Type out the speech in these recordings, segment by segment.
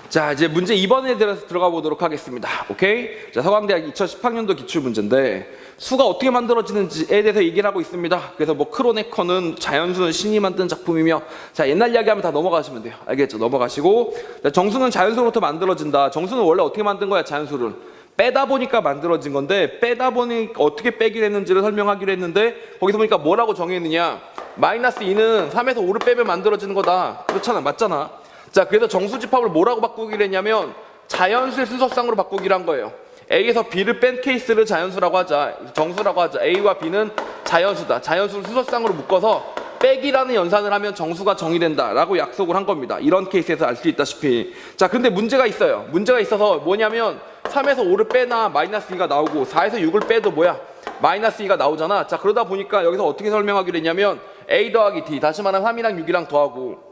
자, 이제 문제 2번에 들어가 보도록 하겠습니다. 오케이? 자, 서강대학 2018년도 기출문제인데 수가 어떻게 만들어지는지에 대해서 얘기를 하고 있습니다. 그래서 뭐 크로네커는 자연수는 신이 만든 작품이며, 자, 옛날 이야기하면 다 넘어가시면 돼요. 알겠죠? 넘어가시고, 자, 정수는 자연수로부터 만들어진다. 정수는 원래 어떻게 만든 거야, 자연수를? 빼다 보니까 만들어진 건데, 빼다 보니 어떻게 빼기로 했는지를 설명하기로 했는데, 거기서 보니까 뭐라고 정했느냐? 마이너스 2는 3에서 5를 빼면 만들어지는 거다. 그렇잖아. 맞잖아. 자, 그래서 정수집합을 뭐라고 바꾸기로 했냐면 자연수의 순서상으로 바꾸기로 한 거예요. A에서 B를 뺀 케이스를 자연수라고 하자. 정수라고 하자. A와 B는 자연수다. 자연수를 순서상으로 묶어서 빼기라는 연산을 하면 정수가 정의된다 라고 약속을 한 겁니다. 이런 케이스에서 알 수 있다시피. 자, 근데 문제가 있어요. 문제가 있어서 뭐냐면 3에서 5를 빼나 마이너스 2가 나오고 4에서 6을 빼도 뭐야? 마이너스 2가 나오잖아. 자, 그러다 보니까 여기서 어떻게 설명하기로 했냐면 A 더하기 D, 다시 말하면 3이랑 6이랑 더하고,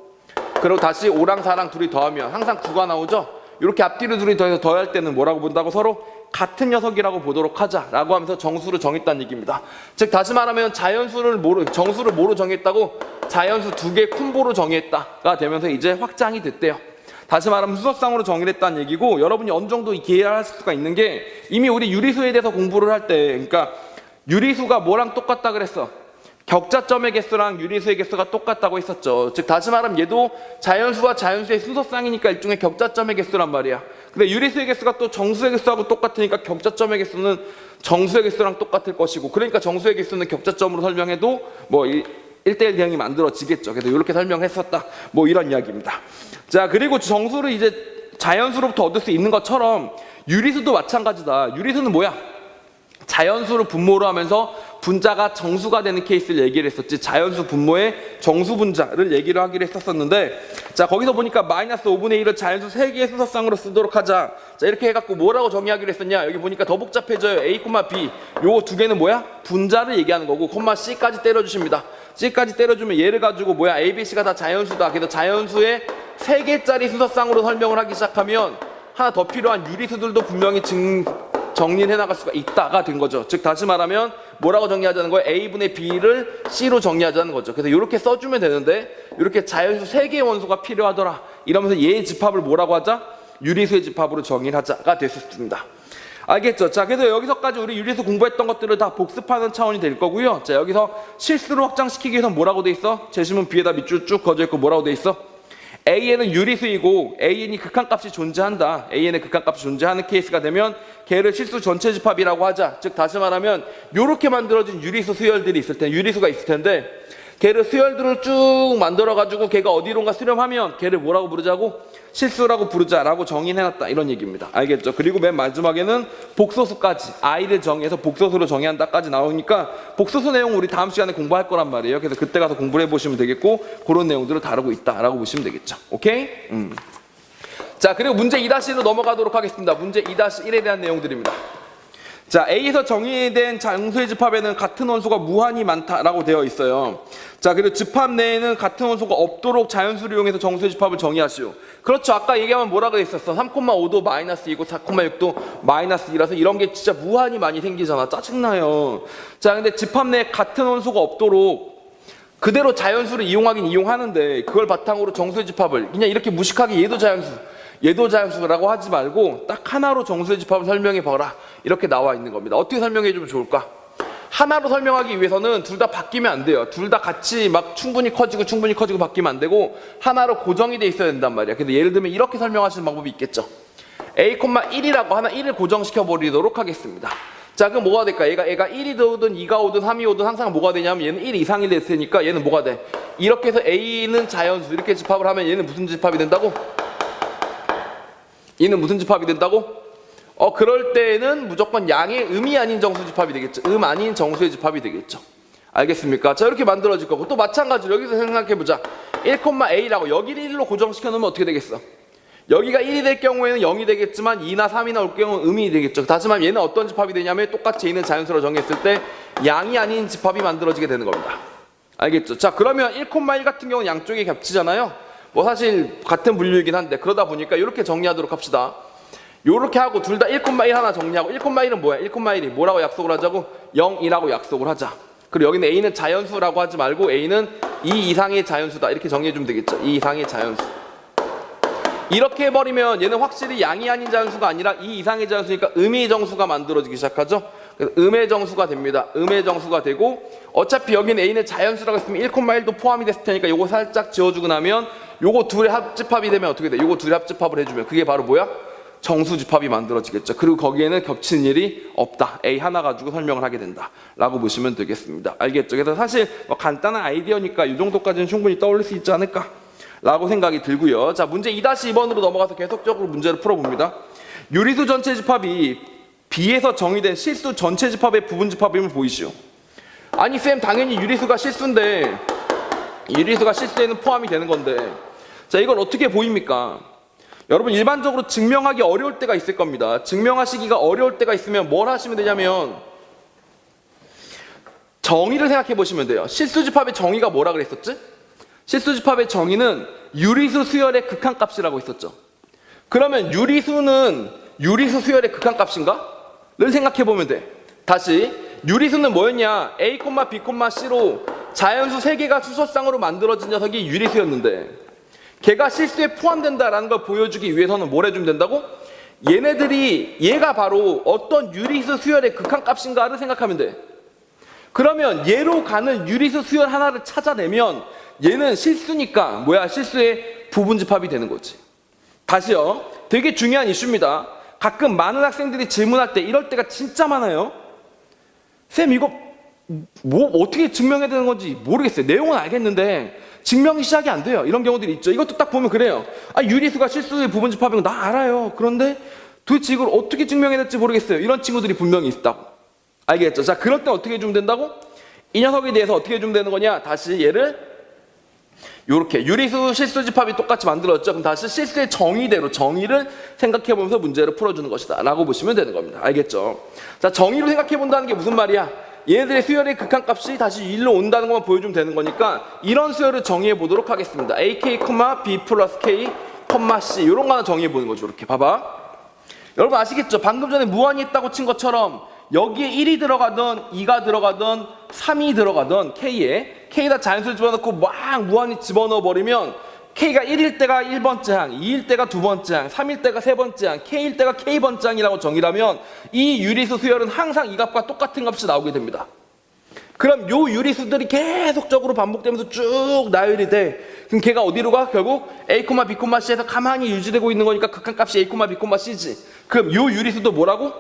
그리고 다시 5랑 4랑 둘이 더하면 항상 9가 나오죠. 이렇게 앞뒤로 둘이 더해서 더할 때는 뭐라고 본다고? 서로 같은 녀석이라고 보도록 하자라고 하면서 정수를 정했다는 얘기입니다. 즉 다시 말하면 정수를 뭐로 정했다고? 자연수 두 개 콤보로 정했다가 되면서 이제 확장이 됐대요. 다시 말하면 수석상으로 정의했다는 얘기고, 여러분이 어느 정도 이해할 수가 있는 게 이미 우리 유리수에 대해서 공부를 할 때, 그러니까 유리수가 뭐랑 똑같다 그랬어? 격자점의 개수랑 유리수의 개수가 똑같다고 했었죠. 즉 다시 말하면 얘도 자연수와 자연수의 순서쌍이니까 일종의 격자점의 개수란 말이야. 근데 유리수의 개수가 또 정수의 개수하고 똑같으니까 격자점의 개수는 정수의 개수랑 똑같을 것이고, 그러니까 정수의 개수는 격자점으로 설명해도 뭐 1대1 대응이 만들어지겠죠. 그래서 이렇게 설명했었다. 뭐 이런 이야기입니다. 자, 그리고 정수를 이제 자연수로부터 얻을 수 있는 것처럼 유리수도 마찬가지다. 유리수는 뭐야? 자연수를 분모로 하면서 분자가 정수가 되는 케이스를 얘기를 했었지, 자연수 분모의 정수 분자를 얘기를 하기로 했었는데, 자, 거기서 보니까 마이너스 5분의 1을 자연수 3개의 순서쌍으로 쓰도록 하자. 자, 이렇게 해갖고 뭐라고 정의하기로 했었냐? 여기 보니까 더 복잡해져요. A, B 요거 두 개는 뭐야? 분자를 얘기하는 거고, 콤마 C까지 때려주십니다. C까지 때려주면 얘를 가지고 뭐야? A, B, C가 다 자연수다. 그래서 자연수의 3개짜리 순서쌍으로 설명을 하기 시작하면 하나 더 필요한 유리수들도 분명히 정리해 나갈 수가 있다가 된 거죠. 즉 다시 말하면 뭐라고 정리하자는 거예요? A분의 B를 C로 정리하자는 거죠. 그래서 이렇게 써주면 되는데, 이렇게 자연수 3개의 원소가 필요하더라 이러면서 얘의 집합을 뭐라고 하자? 유리수의 집합으로 정의를 하자가 됐습니다. 알겠죠? 자, 그래서 여기서까지 우리 유리수 공부했던 것들을 다 복습하는 차원이 될 거고요. 자, 여기서 실수를 확장시키기 위해서 뭐라고 돼 있어? 제시문 B에다 밑줄 쭉 그어져 있고 뭐라고 돼 있어? AN은 유리수이고 AN이 극한값이 존재한다. AN의 극한값이 존재하는 케이스가 되면 걔를 실수 전체 집합이라고 하자. 즉 다시 말하면 이렇게 만들어진 유리수 수열들이 있을 텐데, 유리수가 있을 텐데 걔를 수열들을 쭉 만들어가지고 걔가 어디론가 수렴하면 걔를 뭐라고 부르자고? 실수라고 부르자라고 정의해놨다 이런 얘기입니다. 알겠죠? 그리고 맨 마지막에는 복소수까지 I를 정의해서 복소수로 정의한다까지 나오니까 복소수 내용 우리 다음 시간에 공부할 거란 말이에요. 그래서 그때 가서 공부를 해보시면 되겠고, 그런 내용들을 다루고 있다라고 보시면 되겠죠. 오케이? 자, 그리고 문제 2-1로 넘어가도록 하겠습니다. 문제 2-1에 대한 내용들입니다. 자, A에서 정의된 정수의 집합에는 같은 원소가 무한히 많다라고 되어 있어요. 자, 그리고 집합 내에는 같은 원소가 없도록 자연수를 이용해서 정수의 집합을 정의하시오. 그렇죠. 아까 얘기하면 뭐라고 있었어? 3,5도 마이너스 2고 4,6도 마이너스 2라서 이런 게 진짜 무한히 많이 생기잖아. 짜증나요. 자, 근데 집합 내에 같은 원소가 없도록 그대로 자연수를 이용하긴 이용하는데, 그걸 바탕으로 정수의 집합을 그냥 이렇게 무식하게 얘도 자연수라고 하지 말고 딱 하나로 정수의 집합을 설명해 봐라. 이렇게 나와 있는 겁니다. 어떻게 설명해 주면 좋을까? 하나로 설명하기 위해서는 둘 다 바뀌면 안 돼요. 둘 다 같이 막 충분히 커지고 바뀌면 안 되고 하나로 고정이 돼 있어야 된단 말이야. 근데 예를 들면 이렇게 설명하시는 방법이 있겠죠. A, 1이라고 하나 1을 고정시켜 버리도록 하겠습니다. 자, 그럼 뭐가 될까? 얘가 1이 오든 2가 오든 3이 오든 항상 뭐가 되냐면 얘는 1 이상이 됐으니까 얘는 뭐가 돼? 이렇게 해서 A는 자연수 이렇게 집합을 하면 얘는 무슨 집합이 된다고? 얘는 무슨 집합이 된다고? 그럴 때는 무조건 양의 음이 아닌 정수 집합이 되겠죠. 아닌 정수의 집합이 되겠죠. 알겠습니까? 자, 이렇게 만들어질 거고, 또 마찬가지로 여기서 생각해보자. 1,A라고 여기를 1로 고정시켜 놓으면 어떻게 되겠어? 여기가 1이 될 경우에는 0이 되겠지만 2나 3이나 올 경우는 음이 되겠죠. 다시 말하면 얘는 어떤 집합이 되냐면 똑같이 얘는 자연수로 정했을 때 양이 아닌 집합이 만들어지게 되는 겁니다. 알겠죠? 자, 그러면 1,1 같은 경우는 양쪽이 겹치잖아요. 뭐 사실 같은 분류이긴 한데, 그러다 보니까 이렇게 정리하도록 합시다. 요렇게 하고 둘 다 1,1 하나 정리하고, 1,1은 뭐야? 1,1이 뭐라고 약속을 하자고? 0이라고 약속을 하자. 그리고 여기는 A는 자연수라고 하지 말고 A는 2 이상의 자연수다 이렇게 정리해주면 되겠죠. 2 이상의 자연수. 이렇게 해버리면 얘는 확실히 양이 아닌 자연수가 아니라 2 이상의 자연수니까 음의 정수가 만들어지기 시작하죠. 그래서 음의 정수가 됩니다. 음의 정수가 되고 어차피 여기는 A는 자연수라고 했으면 1,1도 포함이 됐을 테니까 요거 살짝 지워주고 나면 요거 둘의 합집합이 되면 어떻게 돼? 요거 둘의 합집합을 해주면 그게 바로 뭐야? 정수집합이 만들어지겠죠. 그리고 거기에는 겹치는 일이 없다. A 하나 가지고 설명을 하게 된다 라고 보시면 되겠습니다. 알겠죠? 그래서 사실 뭐 간단한 아이디어니까 이 정도까지는 충분히 떠올릴 수 있지 않을까 라고 생각이 들고요. 자, 문제 2-2번으로 넘어가서 계속적으로 문제를 풀어봅니다. 유리수 전체 집합이 B에서 정의된 실수 전체 집합의 부분 집합임을 보이시오. 아니 쌤, 당연히 유리수가 실수인데 유리수가 실수에는 포함이 되는 건데, 자, 이걸 어떻게 보입니까? 여러분, 일반적으로 증명하기 어려울 때가 있을 겁니다. 증명하시기가 어려울 때가 있으면 뭘 하시면 되냐면 정의를 생각해 보시면 돼요. 실수 집합의 정의가 뭐라 그랬었지? 실수 집합의 정의는 유리수 수열의 극한값이라고 했었죠. 그러면 유리수는 유리수 수열의 극한값인가? 를 생각해 보면 돼. 다시, 유리수는 뭐였냐? A, B, C로 자연수 3개가 수소쌍으로 만들어진 녀석이 유리수였는데, 걔가 실수에 포함된다라는 걸 보여주기 위해서는 뭘 해주면 된다고? 얘가 바로 어떤 유리수 수열의 극한값인가를 생각하면 돼. 그러면 얘로 가는 유리수 수열 하나를 찾아내면 얘는 실수니까 뭐야? 실수의 부분집합이 되는 거지. 다시요. 되게 중요한 이슈입니다. 가끔 많은 학생들이 질문할 때 이럴 때가 진짜 많아요. 쌤, 이거 뭐 어떻게 증명해야 되는 건지 모르겠어요. 내용은 알겠는데 증명이 시작이 안 돼요. 이런 경우들이 있죠. 이것도 딱 보면 그래요. 아, 유리수가 실수의 부분집합인 거 나 알아요. 그런데 도대체 이걸 어떻게 증명해야 될지 모르겠어요. 이런 친구들이 분명히 있다고. 알겠죠? 자, 그럴 때 어떻게 해주면 된다고? 이 녀석에 대해서 어떻게 해주면 되는 거냐? 다시 얘를 요렇게 유리수 실수 집합이 똑같이 만들어졌죠. 그럼 다시 실수의 정의대로 정의를 생각해보면서 문제를 풀어주는 것이다 라고 보시면 되는 겁니다. 알겠죠? 자, 정의로 생각해본다는 게 무슨 말이야? 얘네들의 수열의 극한값이 다시 1로 온다는 것만 보여주면 되는 거니까 이런 수열을 정의해 보도록 하겠습니다. AK, B 플러스 K, C 이런 거 하나 정의해 보는 거죠. 이렇게 봐봐. 여러분 아시겠죠? 방금 전에 무한히 있다고 친 것처럼 여기에 1이 들어가던 2가 들어가던 3이 들어가던 K에 K에다 자연수를 집어넣고 막 무한히 집어넣어 버리면 K가 1일 때가 1번째 항, 2일 때가 2번째 항, 3일 때가 3번째 항, K일 때가 K번째 항이라고 정의라면 이 유리수 수열은 항상 이 값과 똑같은 값이 나오게 됩니다. 그럼 요 유리수들이 계속적으로 반복되면서 쭉 나열이 돼. 그럼 걔가 어디로 가? 결국 A, B, C에서 가만히 유지되고 있는 거니까 극한값이 A, B, C지. 그럼 요 유리수도 뭐라고?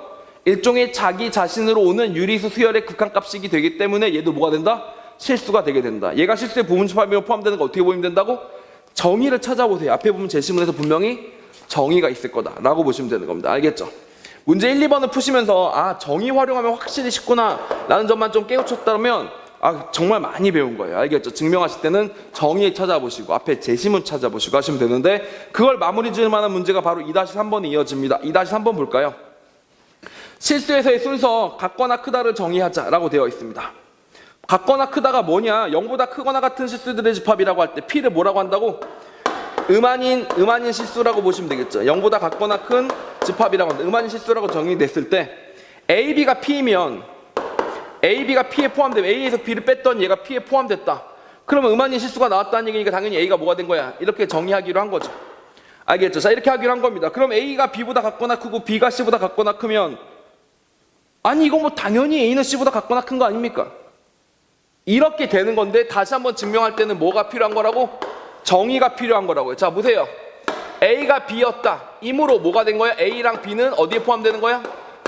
일종의 자기 자신으로 오는 유리수 수열의 극한값이기 되기 때문에 얘도 뭐가 된다? 실수가 되게 된다. 얘가 실수의 부분집합에 포함되는 거 어떻게 보이면 된다고? 정의를 찾아보세요. 앞에 보면 제시문에서 분명히 정의가 있을 거다라고 보시면 되는 겁니다. 알겠죠? 문제 1, 2번을 푸시면서 아, 정의 활용하면 확실히 쉽구나 라는 점만 좀 깨우쳤다면 아, 정말 많이 배운 거예요. 알겠죠? 증명하실 때는 정의 찾아보시고 앞에 제시문 찾아보시고 하시면 되는데 그걸 마무리 지을 만한 문제가 바로 2-3번이 이어집니다. 2-3번 볼까요? 실수에서의 순서 같거나 크다를 정의하자라고 되어 있습니다. 같거나 크다가 뭐냐? 0보다 크거나 같은 실수들의 집합이라고 할 때 P를 뭐라고 한다고? 음아닌 실수라고 보시면 되겠죠. 0보다 같거나 큰 집합이라고 한다. 음아닌 실수라고 정의됐을 때 A, B가 P이면 A, B가 P에 포함되면 A에서 B를 뺐던 얘가 P에 포함됐다. 그러면 음아닌 실수가 나왔다는 얘기니까 당연히 A가 뭐가 된 거야? 이렇게 정의하기로 한 거죠. 알겠죠? 자, 이렇게 하기로 한 겁니다. 그럼 A가 B보다 같거나 크고 B가 C보다 같거나 크면 아니 이거 뭐 당연히 A는 C보다 같거나 큰 거 아닙니까? 이렇게 되는 건데 다시 한번 증명할 때는 뭐가 필요한 거라고? 정의가 필요한 거라고요. 자, 보세요. A가 B였다. 이므로 뭐가 된 거야? A랑 B는 어디에 포함되는 거야?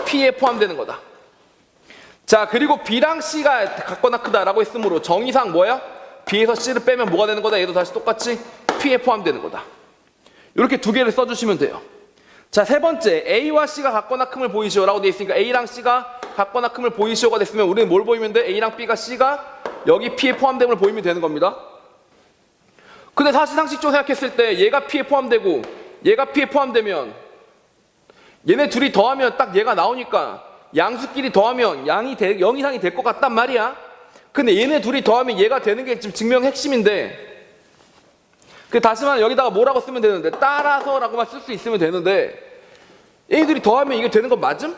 P에 포함되는 거다. 자, 그리고 B랑 C가 같거나 크다라고 했으므로 정의상 뭐야? B에서 C를 빼면 뭐가 되는 거다? 얘도 다시 똑같이 P에 포함되는 거다. 이렇게 두 개를 써주시면 돼요. 자, 세 번째, A와 C가 같거나 큼을 보이시오라고 되어 있으니까 A랑 C가 같거나 큼을 보이시오가 됐으면 우리는 뭘 보이면 돼? A랑 B가 C가 여기 P에 포함됨을 보이면 되는 겁니다. 근데 사실 상식적으로 생각했을 때 얘가 P에 포함되고 얘가 P에 포함되면 얘네 둘이 더하면 딱 얘가 나오니까 양수끼리 더하면 0 이상이 될 것 같단 말이야. 근데 얘네 둘이 더하면 얘가 되는 게 지금 증명 핵심인데 다시 말하면 여기다가 뭐라고 쓰면 되는데 따라서 라고만 쓸 수 있으면 되는데 얘들이 더하면 이게 되는 거 맞음?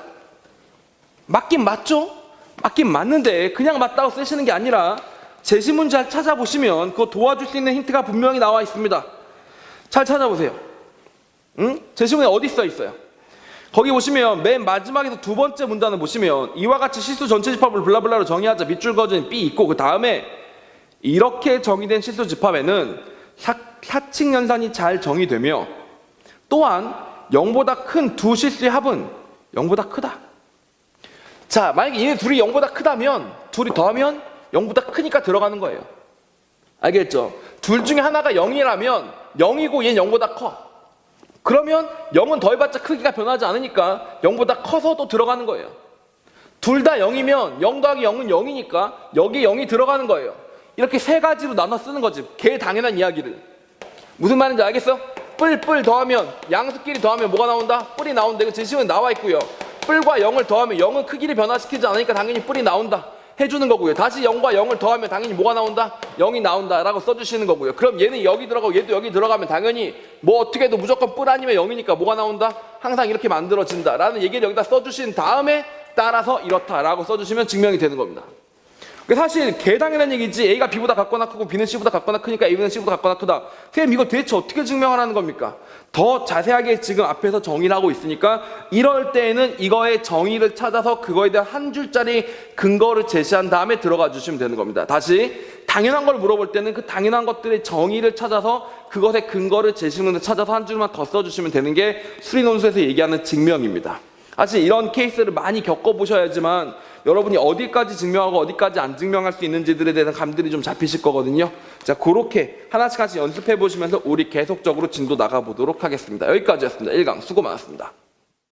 맞긴 맞죠? 맞긴 맞는데 그냥 맞다고 쓰시는 게 아니라 제시문 잘 찾아보시면 그거 도와줄 수 있는 힌트가 분명히 나와 있습니다. 잘 찾아보세요. 응? 제시문에 어디 써 있어요? 거기 보시면 맨 마지막에서 두 번째 문단을 보시면 이와 같이 실수 전체 집합을 블라블라로 정의하자 밑줄 그어진 B 있고 그 다음에 이렇게 정의된 실수 집합에는 사칙 연산이 잘 정의되며 또한 0보다 큰 두 실수의 합은 0보다 크다. 자, 만약에 얘네 둘이 0보다 크다면 둘이 더하면 0보다 크니까 들어가는 거예요. 알겠죠? 둘 중에 하나가 0이라면 0이고 얘는 0보다 커. 그러면 0은 더해봤자 크기가 변하지 않으니까 0보다 커서 또 들어가는 거예요. 둘 다 0이면 0 더하기 0은 0이니까 여기 0이 들어가는 거예요. 이렇게 세 가지로 나눠 쓰는 거지. 개 당연한 이야기를. 무슨 말인지 알겠어? 뿔 더하면 양수끼리 더하면 뭐가 나온다? 뿔이 나온다. 이거 제시문에 나와 있고요. 뿔과 0을 더하면 0은 크기를 변화시키지 않으니까 당연히 뿔이 나온다 해주는 거고요. 다시 0과 0을 더하면 당연히 뭐가 나온다? 0이 나온다 라고 써주시는 거고요. 그럼 얘는 여기 들어가고 얘도 여기 들어가면 당연히 뭐 어떻게 해도 무조건 뿔 아니면 0이니까 뭐가 나온다? 항상 이렇게 만들어진다 라는 얘기를 여기다 써주신 다음에 따라서 이렇다 라고 써주시면 증명이 되는 겁니다. 사실 개당연한 얘기지. A가 B보다 같거나 크고 B는 C보다 같거나 크니까 A는 C보다 같거나 크다. 선생님 이거 대체 어떻게 증명하라는 겁니까? 더 자세하게 지금 앞에서 정의를 하고 있으니까 이럴 때에는 이거의 정의를 찾아서 그거에 대한 한 줄짜리 근거를 제시한 다음에 들어가 주시면 되는 겁니다. 다시 당연한 걸 물어볼 때는 그 당연한 것들의 정의를 찾아서 그것의 근거를 제시문을 찾아서 한 줄만 더 써주시면 되는 게 수리논술에서 얘기하는 증명입니다. 사실 이런 케이스를 많이 겪어보셔야지만 여러분이 어디까지 증명하고 어디까지 안 증명할 수 있는지들에 대한 감들이 좀 잡히실 거거든요. 자, 그렇게 하나씩 연습해 보시면서 우리 계속적으로 진도 나가보도록 하겠습니다. 여기까지였습니다. 1강 수고 많았습니다.